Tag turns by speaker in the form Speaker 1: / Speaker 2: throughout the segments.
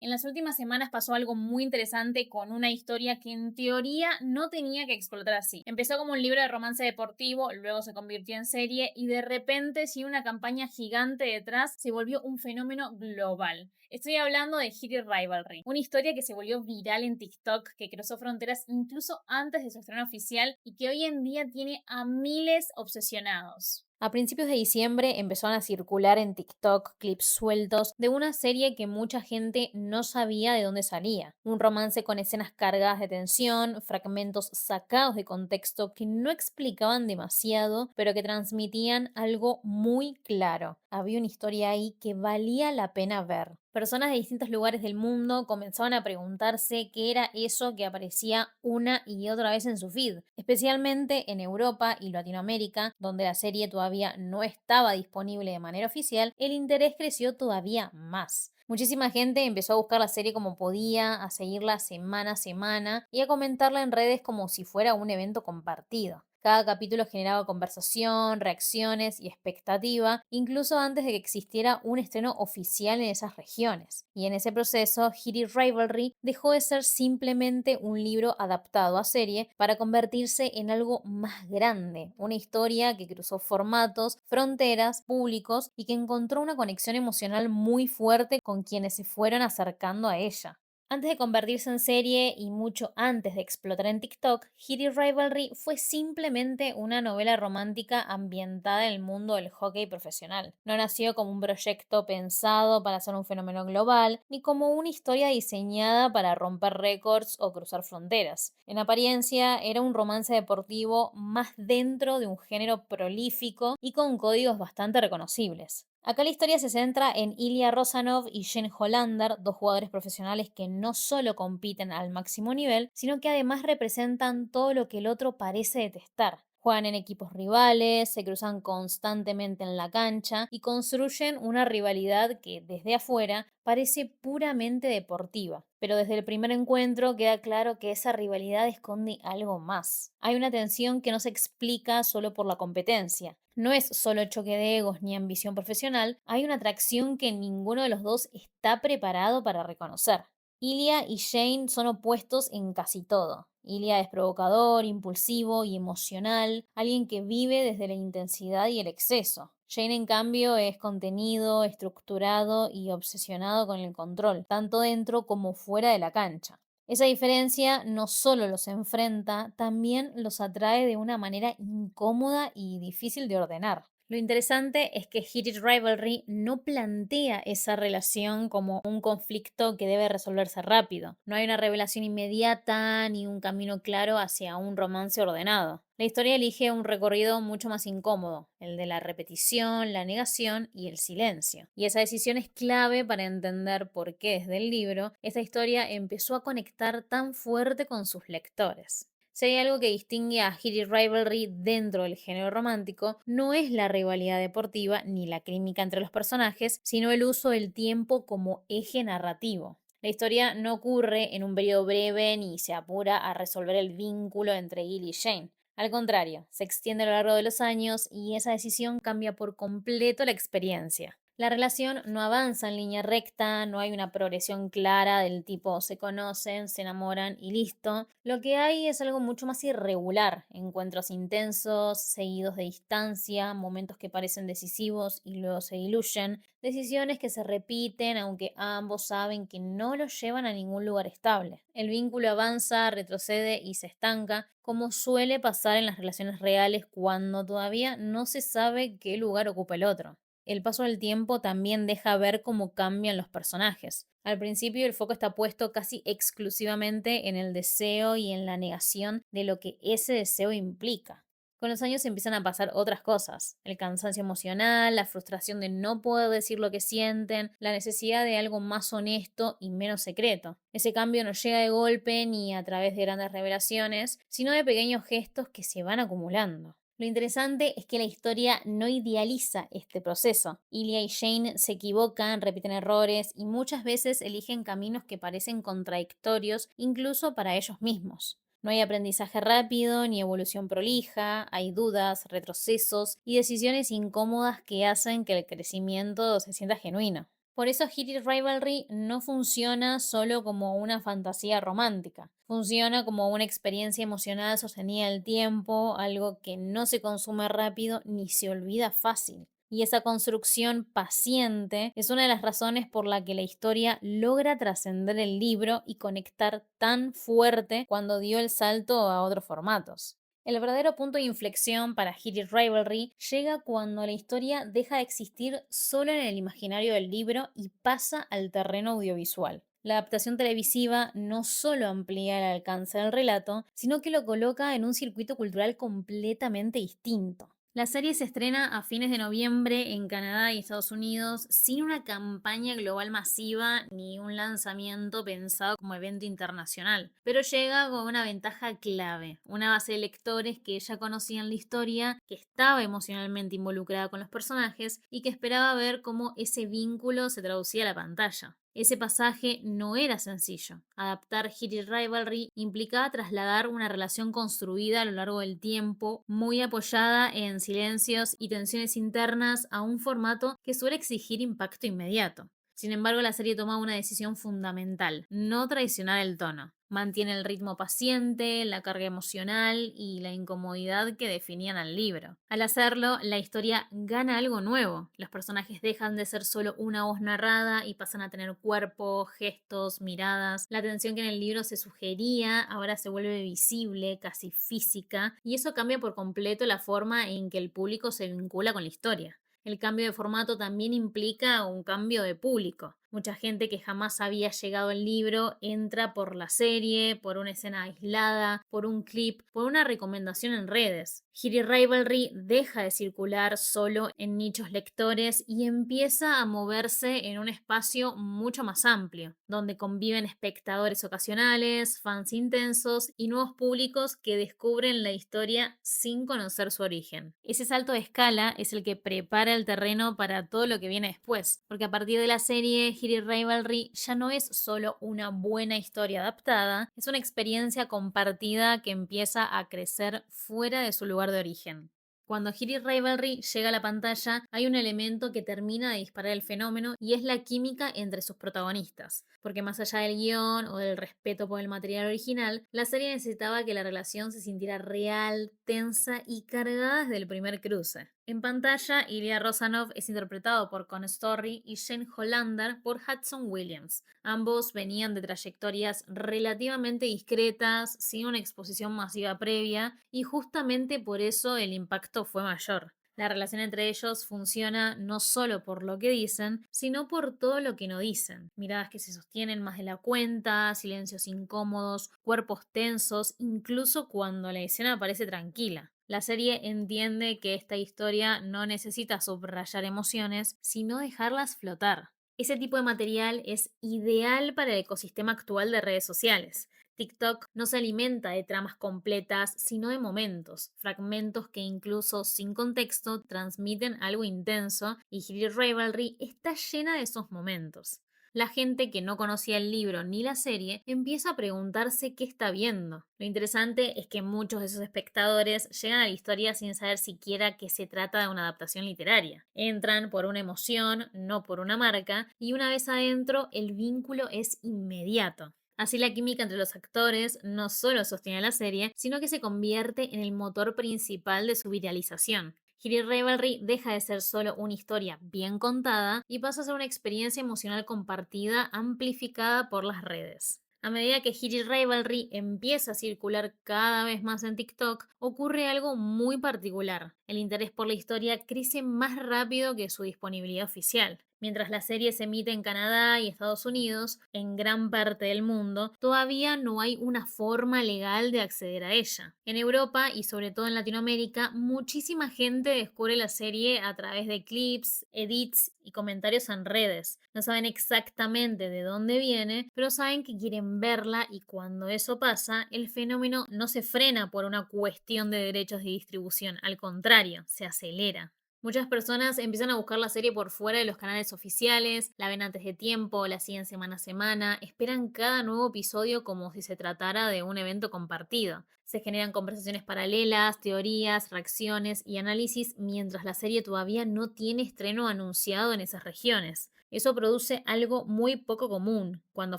Speaker 1: En las últimas semanas pasó algo muy interesante con una historia que en teoría no tenía que explotar así. Empezó como un libro de romance deportivo, luego se convirtió en serie y de repente, sin una campaña gigante detrás, se volvió un fenómeno global. Estoy hablando de Hit Rivalry, una historia que se volvió viral en TikTok, que cruzó fronteras incluso antes de su estreno oficial y que hoy en día tiene a miles obsesionados. A principios de diciembre empezaron a circular en TikTok clips sueltos de una serie que mucha gente no sabía de dónde salía. Un romance con escenas cargadas de tensión, fragmentos sacados de contexto que no explicaban demasiado, pero que transmitían algo muy claro. Había una historia ahí que valía la pena ver. Personas de distintos lugares del mundo comenzaban a preguntarse qué era eso que aparecía una y otra vez en su feed, especialmente en Europa y Latinoamérica, donde la serie todavía no estaba disponible de manera oficial. El interés creció todavía más. Muchísima gente empezó a buscar la serie como podía, a seguirla semana a semana y a comentarla en redes como si fuera un evento compartido. Cada capítulo generaba conversación, reacciones y expectativa, incluso antes de que existiera un estreno oficial en esas regiones. Y en ese proceso, Hitty Rivalry dejó de ser simplemente un libro adaptado a serie para convertirse en algo más grande, una historia que cruzó formatos, fronteras, públicos y que encontró una conexión emocional muy fuerte con quienes se fueron acercando a ella. Antes de convertirse en serie y mucho antes de explotar en TikTok, Hitty Rivalry fue simplemente una novela romántica ambientada en el mundo del hockey profesional. No nació como un proyecto pensado para ser un fenómeno global, ni como una historia diseñada para romper récords o cruzar fronteras. En apariencia, era un romance deportivo más dentro de un género prolífico y con códigos bastante reconocibles. Acá la historia se centra en Ilya Rosanov y Jen Hollander, dos jugadores profesionales que no solo compiten al máximo nivel, sino que además representan todo lo que el otro parece detestar. Juegan en equipos rivales, se cruzan constantemente en la cancha y construyen una rivalidad que desde afuera parece puramente deportiva. Pero desde el primer encuentro queda claro que esa rivalidad esconde algo más. Hay una tensión que no se explica solo por la competencia. No es solo choque de egos ni ambición profesional, hay una atracción que ninguno de los dos está preparado para reconocer. Ilya y Shane son opuestos en casi todo. Ilya es provocador, impulsivo y emocional, alguien que vive desde la intensidad y el exceso. Shane, en cambio, es contenido, estructurado y obsesionado con el control, tanto dentro como fuera de la cancha. Esa diferencia no solo los enfrenta, también los atrae de una manera incómoda y difícil de ordenar. Lo interesante es que Heated Rivalry no plantea esa relación como un conflicto que debe resolverse rápido. No hay una revelación inmediata ni un camino claro hacia un romance ordenado. La historia elige un recorrido mucho más incómodo, el de la repetición, la negación y el silencio. Y esa decisión es clave para entender por qué desde el libro esta historia empezó a conectar tan fuerte con sus lectores. Si hay algo que distingue a Hitty Rivalry dentro del género romántico, no es la rivalidad deportiva ni la química entre los personajes, sino el uso del tiempo como eje narrativo. La historia no ocurre en un periodo breve ni se apura a resolver el vínculo entre Gil y Jane. Al contrario, se extiende a lo largo de los años y esa decisión cambia por completo la experiencia. La relación no avanza en línea recta, no hay una progresión clara del tipo se conocen, se enamoran y listo. Lo que hay es algo mucho más irregular, encuentros intensos, seguidos de distancia, momentos que parecen decisivos y luego se diluyen, decisiones que se repiten aunque ambos saben que no los llevan a ningún lugar estable. El vínculo avanza, retrocede y se estanca, como suele pasar en las relaciones reales cuando todavía no se sabe qué lugar ocupa el otro. El paso del tiempo también deja ver cómo cambian los personajes. Al principio el foco está puesto casi exclusivamente en el deseo y en la negación de lo que ese deseo implica. Con los años empiezan a pasar otras cosas, el cansancio emocional, la frustración de no poder decir lo que sienten, la necesidad de algo más honesto y menos secreto. Ese cambio no llega de golpe ni a través de grandes revelaciones, sino de pequeños gestos que se van acumulando. Lo interesante es que la historia no idealiza este proceso. Ilya y Jane se equivocan, repiten errores y muchas veces eligen caminos que parecen contradictorios incluso para ellos mismos. No hay aprendizaje rápido ni evolución prolija, hay dudas, retrocesos y decisiones incómodas que hacen que el crecimiento se sienta genuino. Por eso Hit It Rivalry no funciona solo como una fantasía romántica. Funciona como una experiencia emocional sostenida en el tiempo, algo que no se consume rápido ni se olvida fácil. Y esa construcción paciente es una de las razones por la que la historia logra trascender el libro y conectar tan fuerte cuando dio el salto a otros formatos. El verdadero punto de inflexión para Hit It Rivalry llega cuando la historia deja de existir solo en el imaginario del libro y pasa al terreno audiovisual. La adaptación televisiva no solo amplía el alcance del relato, sino que lo coloca en un circuito cultural completamente distinto. La serie se estrena a fines de noviembre en Canadá y Estados Unidos sin una campaña global masiva ni un lanzamiento pensado como evento internacional, pero llega con una ventaja clave, una base de lectores que ya conocían la historia, que estaba emocionalmente involucrada con los personajes y que esperaba ver cómo ese vínculo se traducía a la pantalla. Ese pasaje no era sencillo. Adaptar Hit It Rivalry implicaba trasladar una relación construida a lo largo del tiempo, muy apoyada en silencios y tensiones internas, a un formato que suele exigir impacto inmediato. Sin embargo, la serie toma una decisión fundamental: no traicionar el tono. Mantiene el ritmo paciente, la carga emocional y la incomodidad que definían al libro. Al hacerlo, la historia gana algo nuevo. Los personajes dejan de ser solo una voz narrada y pasan a tener cuerpo, gestos, miradas. La tensión que en el libro se sugería ahora se vuelve visible, casi física, y eso cambia por completo la forma en que el público se vincula con la historia. El cambio de formato también implica un cambio de público. Mucha gente que jamás había llegado al libro entra por la serie, por una escena aislada, por un clip, por una recomendación en redes. Hit It Rivalry deja de circular solo en nichos lectores y empieza a moverse en un espacio mucho más amplio, donde conviven espectadores ocasionales, fans intensos y nuevos públicos que descubren la historia sin conocer su origen. Ese salto de escala es el que prepara el terreno para todo lo que viene después, porque a partir de la serie, Hit It Rivalry ya no es solo una buena historia adaptada, es una experiencia compartida que empieza a crecer fuera de su lugar de origen. Cuando Hit It Rivalry llega a la pantalla, hay un elemento que termina de disparar el fenómeno y es la química entre sus protagonistas, porque más allá del guión o del respeto por el material original, la serie necesitaba que la relación se sintiera real, tensa y cargada desde el primer cruce. En pantalla, Ilya Rosanov es interpretado por Con Story y Shane Hollander por Hudson Williams. Ambos venían de trayectorias relativamente discretas, sin una exposición masiva previa, y justamente por eso el impacto fue mayor. La relación entre ellos funciona no solo por lo que dicen, sino por todo lo que no dicen. Miradas que se sostienen más de la cuenta, silencios incómodos, cuerpos tensos, incluso cuando la escena parece tranquila. La serie entiende que esta historia no necesita subrayar emociones, sino dejarlas flotar. Ese tipo de material es ideal para el ecosistema actual de redes sociales. TikTok no se alimenta de tramas completas, sino de momentos, fragmentos que incluso sin contexto transmiten algo intenso, y Hit It Rivalry está llena de esos momentos. La gente que no conocía el libro ni la serie empieza a preguntarse qué está viendo. Lo interesante es que muchos de esos espectadores llegan a la historia sin saber siquiera que se trata de una adaptación literaria. Entran por una emoción, no por una marca, y una vez adentro el vínculo es inmediato. Así la química entre los actores no solo sostiene la serie, sino que se convierte en el motor principal de su viralización. Hit It Rivalry deja de ser solo una historia bien contada y pasa a ser una experiencia emocional compartida amplificada por las redes. A medida que Hit It Rivalry empieza a circular cada vez más en TikTok, ocurre algo muy particular. El interés por la historia crece más rápido que su disponibilidad oficial. Mientras la serie se emite en Canadá y Estados Unidos, en gran parte del mundo, todavía no hay una forma legal de acceder a ella. En Europa y sobre todo en Latinoamérica, muchísima gente descubre la serie a través de clips, edits y comentarios en redes. No saben exactamente de dónde viene, pero saben que quieren verla, y cuando eso pasa, el fenómeno no se frena por una cuestión de derechos de distribución, al contrario, se acelera. Muchas personas empiezan a buscar la serie por fuera de los canales oficiales, la ven antes de tiempo, la siguen semana a semana, esperan cada nuevo episodio como si se tratara de un evento compartido. Se generan conversaciones paralelas, teorías, reacciones y análisis mientras la serie todavía no tiene estreno anunciado en esas regiones. Eso produce algo muy poco común. Cuando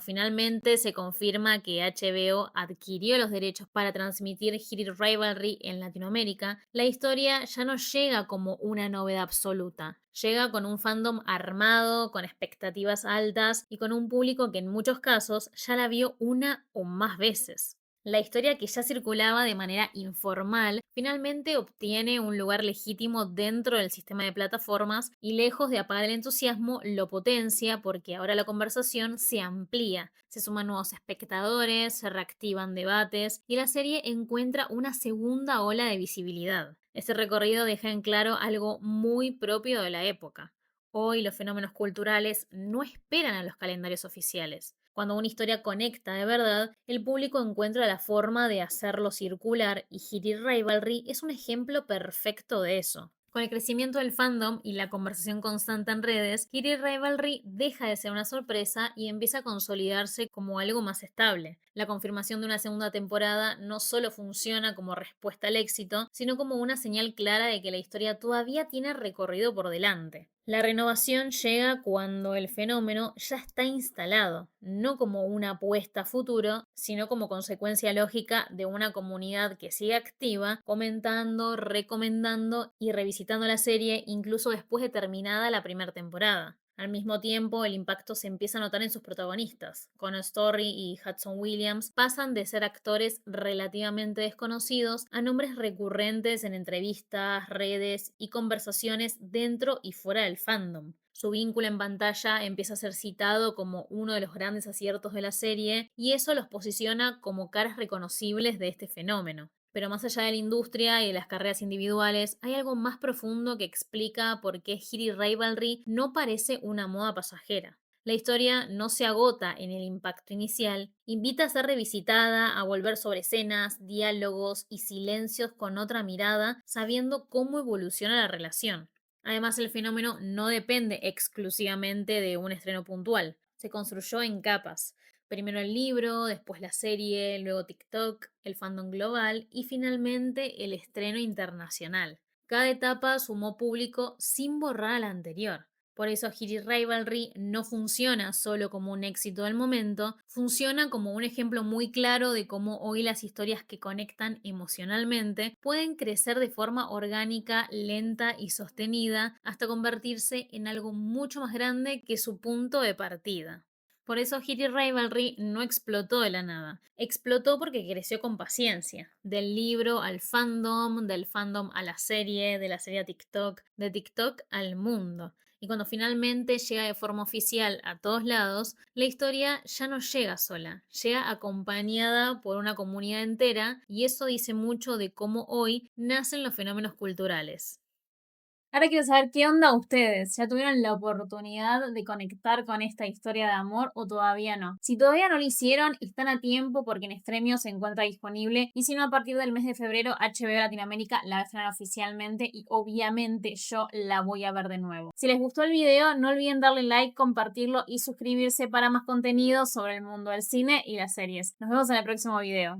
Speaker 1: finalmente se confirma que HBO adquirió los derechos para transmitir Hit It Rivalry en Latinoamérica, la historia ya no llega como una novedad absoluta. Llega con un fandom armado, con expectativas altas y con un público que en muchos casos ya la vio una o más veces. La historia que ya circulaba de manera informal finalmente obtiene un lugar legítimo dentro del sistema de plataformas y lejos de apagar el entusiasmo lo potencia porque ahora la conversación se amplía, se suman nuevos espectadores, se reactivan debates y la serie encuentra una segunda ola de visibilidad. Este recorrido deja en claro algo muy propio de la época. Hoy los fenómenos culturales no esperan a los calendarios oficiales. Cuando una historia conecta de verdad, el público encuentra la forma de hacerlo circular y Hit It Rivalry es un ejemplo perfecto de eso. Con el crecimiento del fandom y la conversación constante en redes, Hit It Rivalry deja de ser una sorpresa y empieza a consolidarse como algo más estable. La confirmación de una segunda temporada no solo funciona como respuesta al éxito, sino como una señal clara de que la historia todavía tiene recorrido por delante. La renovación llega cuando el fenómeno ya está instalado, no como una apuesta a futuro, sino como consecuencia lógica de una comunidad que sigue activa, comentando, recomendando y revisitando la serie incluso después de terminada la primera temporada. Al mismo tiempo, el impacto se empieza a notar en sus protagonistas. Connor Story y Hudson Williams pasan de ser actores relativamente desconocidos a nombres recurrentes en entrevistas, redes y conversaciones dentro y fuera del fandom. Su vínculo en pantalla empieza a ser citado como uno de los grandes aciertos de la serie y eso los posiciona como caras reconocibles de este fenómeno. Pero más allá de la industria y de las carreras individuales, hay algo más profundo que explica por qué Hit It Rivalry no parece una moda pasajera. La historia no se agota en el impacto inicial, invita a ser revisitada, a volver sobre escenas, diálogos y silencios con otra mirada, sabiendo cómo evoluciona la relación. Además, el fenómeno no depende exclusivamente de un estreno puntual, se construyó en capas. Primero el libro, después la serie, luego TikTok, el fandom global y finalmente el estreno internacional. Cada etapa sumó público sin borrar a la anterior. Por eso Hit It Rivalry no funciona solo como un éxito del momento, funciona como un ejemplo muy claro de cómo hoy las historias que conectan emocionalmente pueden crecer de forma orgánica, lenta y sostenida hasta convertirse en algo mucho más grande que su punto de partida. Por eso Hit It Rivalry no explotó de la nada. Explotó porque creció con paciencia. Del libro al fandom, del fandom a la serie, de la serie a TikTok, de TikTok al mundo. Y cuando finalmente llega de forma oficial a todos lados, la historia ya no llega sola, llega acompañada por una comunidad entera y eso dice mucho de cómo hoy nacen los fenómenos culturales. Ahora quiero saber qué onda ustedes. ¿Ya tuvieron la oportunidad de conectar con esta historia de amor o todavía no? Si todavía no lo hicieron, están a tiempo porque en Extremio se encuentra disponible y si no, a partir del mes de febrero, HBO Latinoamérica la va a estrenar oficialmente y obviamente yo la voy a ver de nuevo. Si les gustó el video, no olviden darle like, compartirlo y suscribirse para más contenido sobre el mundo del cine y las series. Nos vemos en el próximo video.